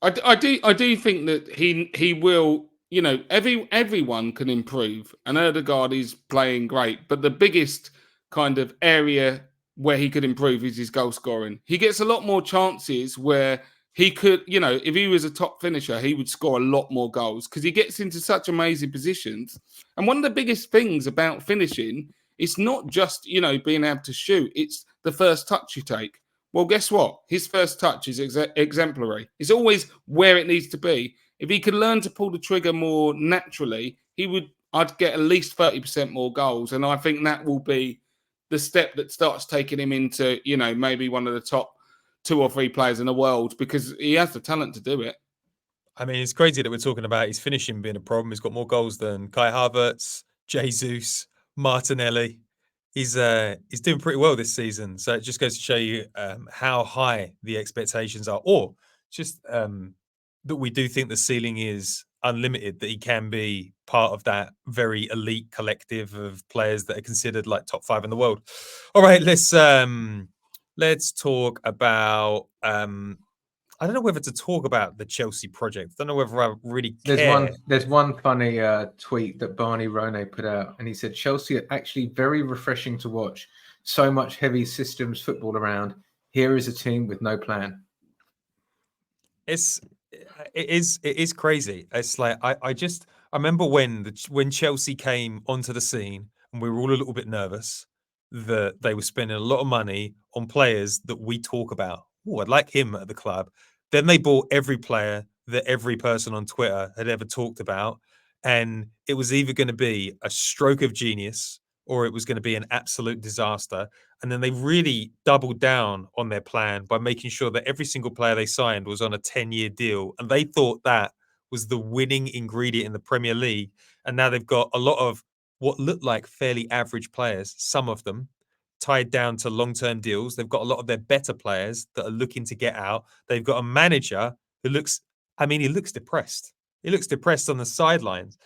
I do think that he will you know, everyone can improve, and Odegaard is playing great. But the biggest kind of area where he could improve is his goal scoring. He gets a lot more chances where he could, you know, if he was a top finisher, he would score a lot more goals because he gets into such amazing positions. And one of the biggest things about finishing is not just, you know, being able to shoot, it's the first touch you take. Well, guess what? His first touch is exemplary. It's always where it needs to be. If he could learn to pull the trigger more naturally, I'd get at least 30% more goals. And I think that will be the step that starts taking him into, you know, maybe one of the top 2 or 3 players in the world, because he has the talent to do it. I mean, it's crazy that we're talking about his finishing being a problem. He's got more goals than Kai Havertz, Jesus, Martinelli. He's doing pretty well this season. So it just goes to show you how high the expectations are, or just that we do think the ceiling is unlimited, that he can be part of that very elite collective of players that are considered like top 5 in the world. All right, let's talk about I don't know whether to talk about the Chelsea project. I don't know whether I really care. There's one funny tweet that Barney Ronay put out, and he said Chelsea are actually very refreshing to watch. So much heavy systems football around. Here is a team with no plan. It is crazy. It's like I remember when Chelsea came onto the scene, and we were all a little bit nervous that they were spending a lot of money on players that we talk about. Oh, I'd like him at the club. Then they bought every player that every person on Twitter had ever talked about. And it was either going to be a stroke of genius or it was going to be an absolute disaster. And then they really doubled down on their plan by making sure that every single player they signed was on a 10-year deal. And they thought that was the winning ingredient in the Premier League. And now they've got a lot of what looked like fairly average players, some of them, tied down to long-term deals. They've got a lot of their better players that are looking to get out. They've got a manager who looks depressed. He looks depressed on the sidelines.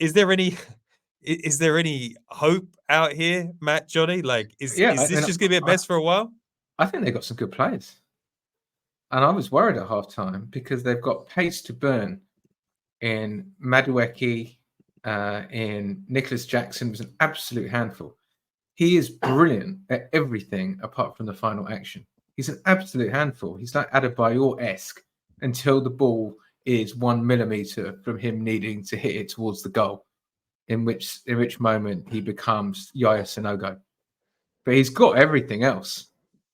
Is there any hope out here, Matt, Johnny? Like, is this just going to be a mess for a while? I think they've got some good players. And I was worried at half-time because they've got pace to burn in Mudryk, in Nicholas Jackson, was an absolute handful. He is brilliant at everything apart from the final action. He's an absolute handful. He's like Adebayor-esque until the ball is 1 millimeter from him needing to hit it towards the goal, in which moment he becomes Yaya Sanogo. But he's got everything else.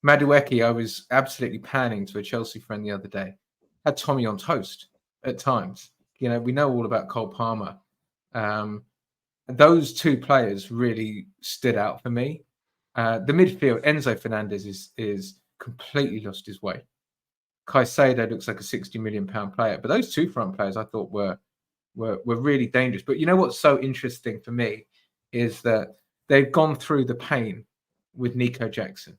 Mudryk, I was absolutely panning to a Chelsea friend the other day, had Tommy on toast at times. You know, we know all about Cole Palmer. Those 2 players really stood out for me. The midfield, Enzo Fernandez is completely lost his way. Caicedo looks like a £60 million player, but those 2 front players I thought were really dangerous. But you know what's so interesting for me is that they've gone through the pain with Nico Jackson.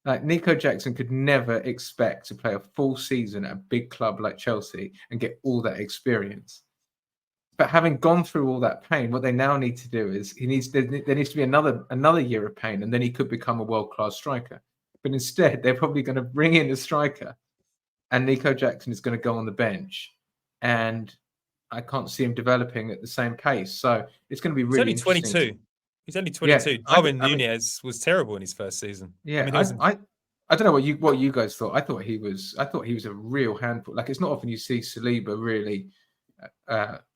Like, Nico Jackson could never expect to play a full season at a big club like Chelsea and get all that experience. But having gone through all that pain, what they now need to do is there needs to be another year of pain, and then he could become a world-class striker. But instead, they're probably going to bring in a striker, and Nico Jackson is going to go on the bench, and I can't see him developing at the same pace. So it's going to be really interesting. He's only 22. He's only 22. Yeah, Darwin Nunez was terrible in his first season. Yeah, I don't know what you guys thought. I thought he was a real handful. Like, it's not often you see Saliba really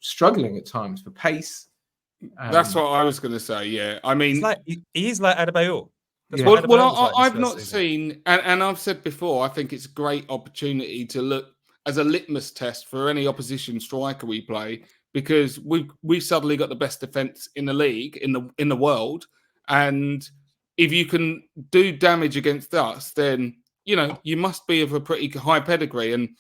struggling at times for pace. That's what I was going to say. Yeah, I mean, he is like Adebayor. I've not seen, and I've said before, I think it's a great opportunity to look as a litmus test for any opposition striker we play, because we've suddenly got the best defense in the league, in the world, and if you can do damage against us, then you know you must be of a pretty high pedigree. And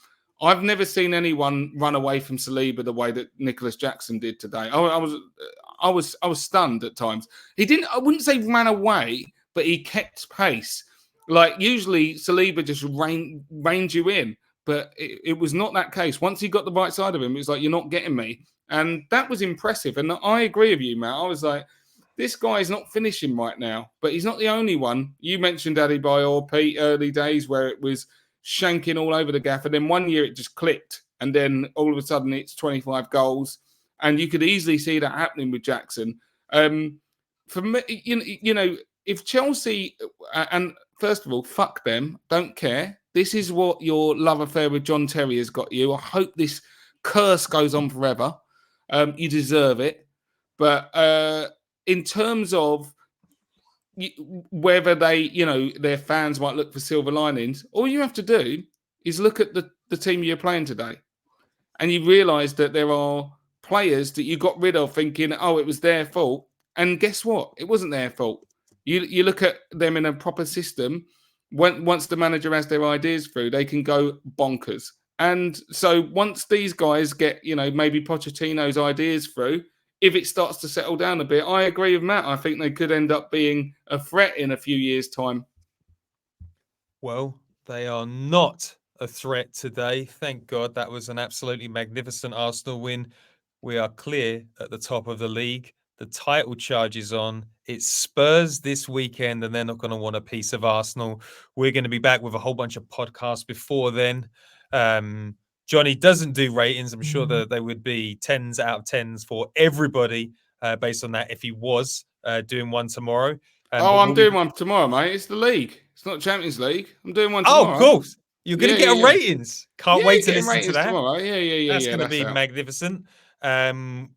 I've never seen anyone run away from Saliba the way that Nicholas Jackson did today. I was stunned at times. He didn't. I wouldn't say ran away, but he kept pace. Like, usually Saliba just reined you in, but it was not that case. Once he got the right side of him, it was like, you're not getting me. And that was impressive. And I agree with you, Matt. I was like, this guy is not finishing right now, but he's not the only one. You mentioned Adebayor, Pete, early days where it was shanking all over the gaff. And then one year it just clicked and then all of a sudden it's 25 goals. And you could easily see that happening with Jackson. For me, you know, if Chelsea, and first of all, fuck them, don't care. This is what your love affair with John Terry has got you. I hope this curse goes on forever. You deserve it. But in terms of whether they, you know, their fans might look for silver linings, all you have to do is look at the team you're playing today. And you realise that there are players that you got rid of thinking, oh, it was their fault. And guess what? It wasn't their fault. You look at them in a proper system. Once the manager has their ideas through, they can go bonkers. And so once these guys get, you know, maybe Pochettino's ideas through, if it starts to settle down a bit, I agree with Matt. I think they could end up being a threat in a few years' time. Well, they are not a threat today. Thank God. That was an absolutely magnificent Arsenal win. We are clear at the top of the league. The title charge is on. It's Spurs this weekend, and they're not going to want a piece of Arsenal. We're going to be back with a whole bunch of podcasts before then. Johnny doesn't do ratings. I'm sure that they would be 10s out of 10s for everybody based on that if he was doing one tomorrow. I'm doing one tomorrow, mate. It's the league. It's not Champions League. I'm doing one tomorrow. Oh, of course. You're going to get a ratings. Can't wait to listen to that. Tomorrow. That's going to be magnificent.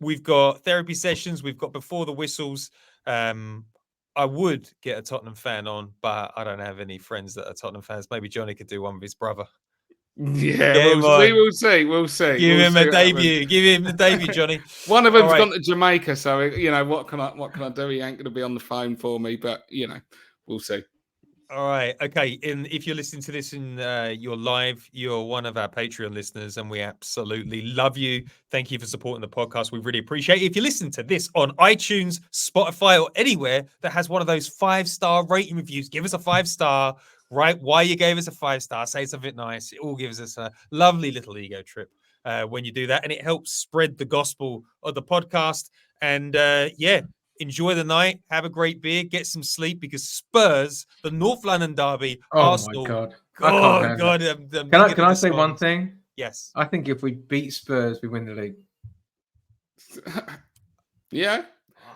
We've got therapy sessions. We've got before the whistles. I would get a Tottenham fan on, but I don't have any friends that are Tottenham fans. Maybe Johnny could do one with his brother. Yeah, we will see. We'll see. Give him a debut. Give him the debut, Johnny. One of them's gone to Jamaica, so you know what can I do? He ain't going to be on the phone for me, but you know, we'll see. All right. Okay. And if you're listening to this in your live, you're one of our Patreon listeners, and we absolutely love you. Thank you for supporting the podcast. We really appreciate it. If you listen to this on iTunes, Spotify, or anywhere that has one of those 5-star rating reviews, give us a 5-star. Right? Why you gave us a 5-star? Say something nice. It all gives us a lovely little ego trip when you do that, and it helps spread the gospel of the podcast. And enjoy the night. Have a great beer. Get some sleep because Spurs, the North London derby, Arsenal. My God! Can I say one thing? Yes. I think if we beat Spurs, we win the league. Yeah.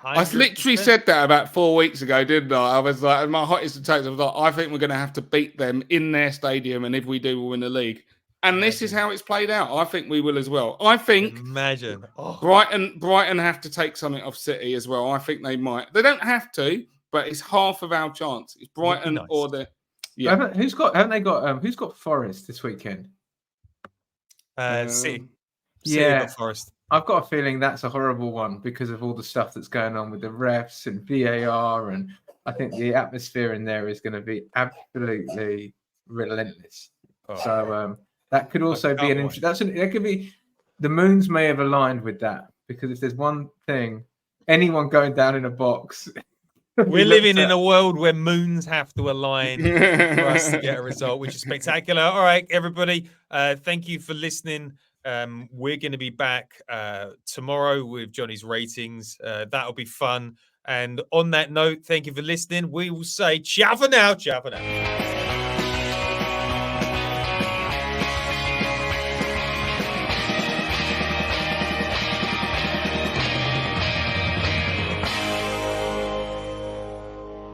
100%. I literally said that about 4 weeks ago, didn't I? I was like, my hottest takes, I was like, I think we're going to have to beat them in their stadium, and if we do, we'll win the league. And this is how it's played out. I think we will as well. I think Brighton have to take something off City as well. I think they might. They don't have to, but it's half of our chance. It's Brighton or the Who's got Forest this weekend? City. Yeah, got Forest. I've got a feeling that's a horrible one because of all the stuff that's going on with the refs and VAR, and I think the atmosphere in there is going to be absolutely relentless. So that could also be an interesting. That could be the moons may have aligned with that, because if there's one thing, anyone going down in a box. We're living in a world where moons have to align for us to get a result, which is spectacular. All right, everybody, thank you for listening. We're going to be back tomorrow with Johnny's ratings. That'll be fun. And on that note, thank you for listening. We will say ciao for now. Ciao for now.